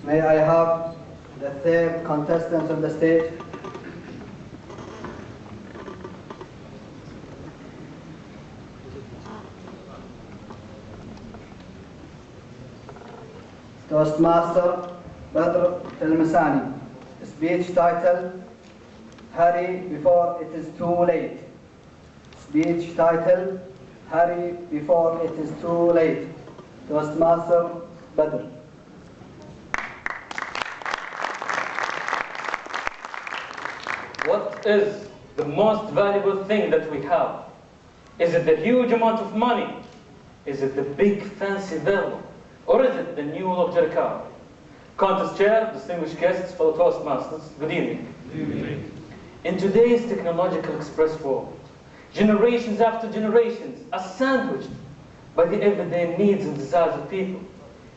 May I have the third contestant on the stage? Toastmaster Badr Al-Masani. Speech title, Hurry Before It Is Too Late. Speech title, Hurry Before It Is Too Late. Toastmaster Badr. What is the most valuable thing that we have? Is it the huge amount of money? Is it the big fancy villa? Or is it the new luxury car? Contest chair, distinguished guests, fellow Toastmasters, good evening. Good evening. In today's technological express world, generations after generations are sandwiched by the everyday needs and desires of people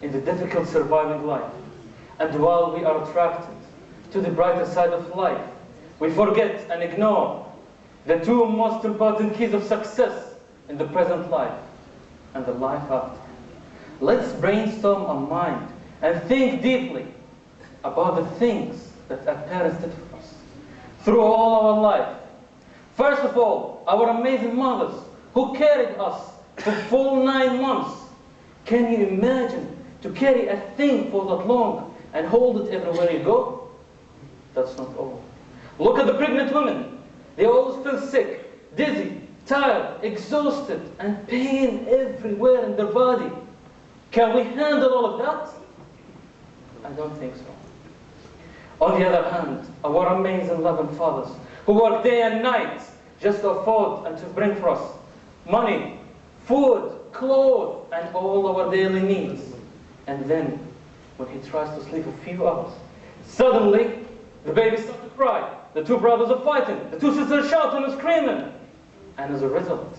in the difficult surviving life. And while we are attracted to the brighter side of life, we forget and ignore the two most important keys of success in the present life and the life after. Let's brainstorm our mind and think deeply about the things that our parents did for us through all our life. First of all, our amazing mothers who carried us for full 9 months. Can you imagine to carry a thing for that long and hold it everywhere you go? That's not all. Look at the pregnant women. They always feel sick, dizzy, tired, exhausted, and pain everywhere in their body. Can we handle all of that? I don't think so. On the other hand, our amazing loving fathers who work day and night just to afford and to bring for us money, food, clothes, and all our daily needs. And then, when he tries to sleep a few hours, suddenly the baby starts to cry. The two brothers are fighting. The two sisters are shouting and screaming. And as a result,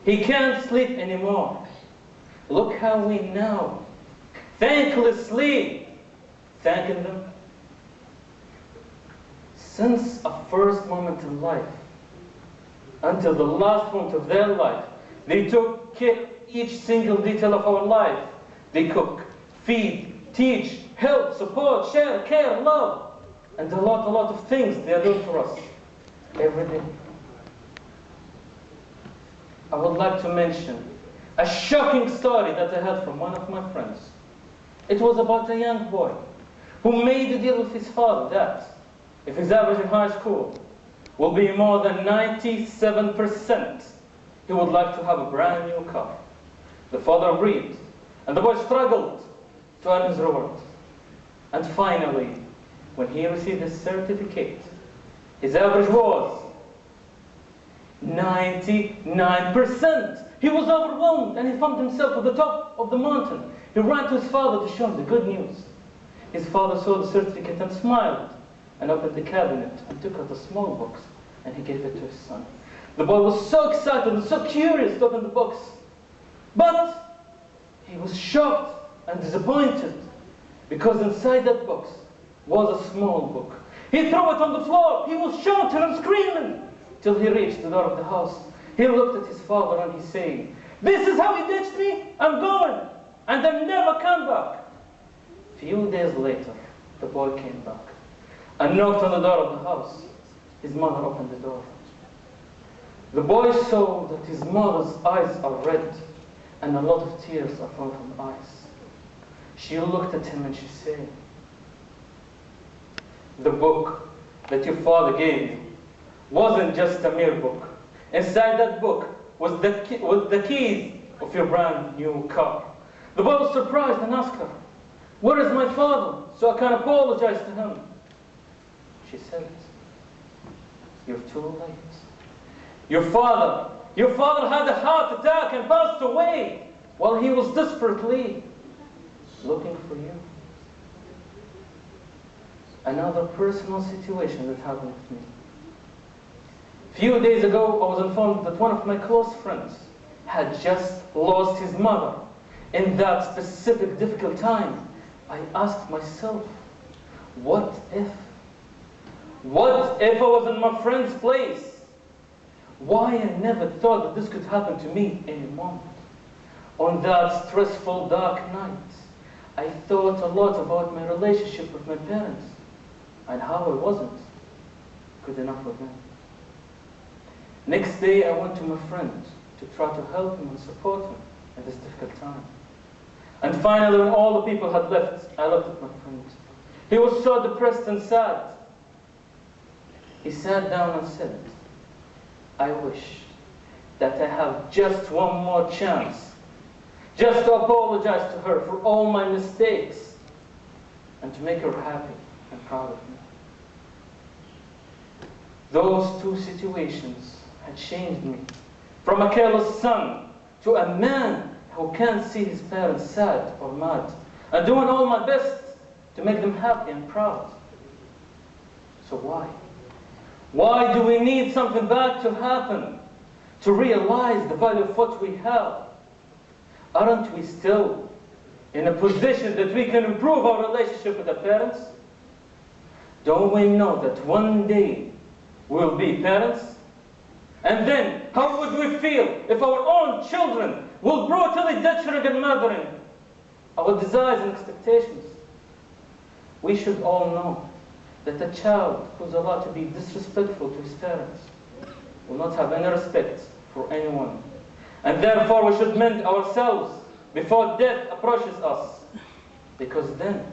he can't sleep anymore. Look how we now thanklessly thanking them. Since our first moment in life until the last moment of their life, they took care of each single detail of our life. They cook, feed, teach, help, support, share, care, love, and a lot of things they are doing for us every day. I would like to mention a shocking story that I heard from one of my friends. It was about a young boy who made a deal with his father that if his average in high school will be more than 97%, he would like to have a brand new car. The father agreed, and the boy struggled to earn his reward. And finally, when he received his certificate, his average was 99%. He was overwhelmed and he found himself at the top of the mountain. He ran to his father to show him the good news. His father saw the certificate and smiled and opened the cabinet and took out a small box and he gave it to his son. The boy was so excited and so curious to open the box. But he was shocked and disappointed because inside that box was a small book. He threw it on the floor. He was shouting and screaming till he reached the door of the house. He looked at his father and he said, "This is how he ditched me? I'm going, and I'll never come back." Few days later, the boy came back and knocked on the door of the house. His mother opened the door. The boy saw that his mother's eyes are red and a lot of tears are falling from her eyes. She looked at him and she said, "The book that your father gave you wasn't just a mere book. Inside that book was the keys of your brand new car." The boy was surprised and asked her, "Where is my father so I can apologize to him?" She said, "You're too late. Your father had a heart attack and passed away while he was desperately looking for you." Another personal situation that happened with me. Few days ago, I was informed that one of my close friends had just lost his mother. In that specific difficult time, I asked myself, what if? What if I was in my friend's place? Why I never thought that this could happen to me in a moment. On that stressful dark night, I thought a lot about my relationship with my parents and how I wasn't good enough with them. Next day, I went to my friend to try to help him and support him at this difficult time. And finally, when all the people had left, I looked at my friend. He was so depressed and sad. He sat down and said, I wish that I have just one more chance, just to apologize to her for all my mistakes and to make her happy and proud of me. Those two situations had changed me from a careless son to a man who can't see his parents sad or mad, and doing all my best to make them happy and proud. So why? Why do we need something bad to happen to realize the value of what we have? Aren't we still in a position that we can improve our relationship with our parents? Don't we know that one day we'll be parents? And then, how would we feel if our own children will brutally ditching and murdering our desires and expectations? We should all know that a child who's allowed to be disrespectful to his parents will not have any respect for anyone. And therefore we should mend ourselves before death approaches us, because then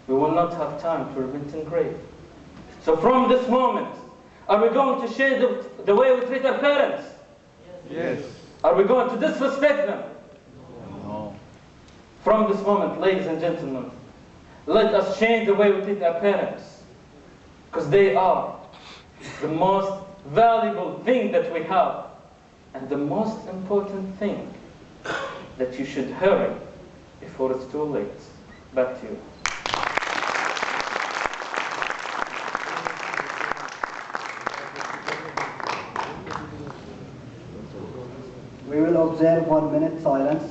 we will not have time to repent in grave. So from this moment, are we going to change the way we treat our parents? Yes. Are we going to disrespect them? No. From this moment, ladies and gentlemen, let us change the way we treat our parents, because they are the most valuable thing that we have, and the most important thing that you should hurry before it's too late. Back to you. We will observe 1 minute silence.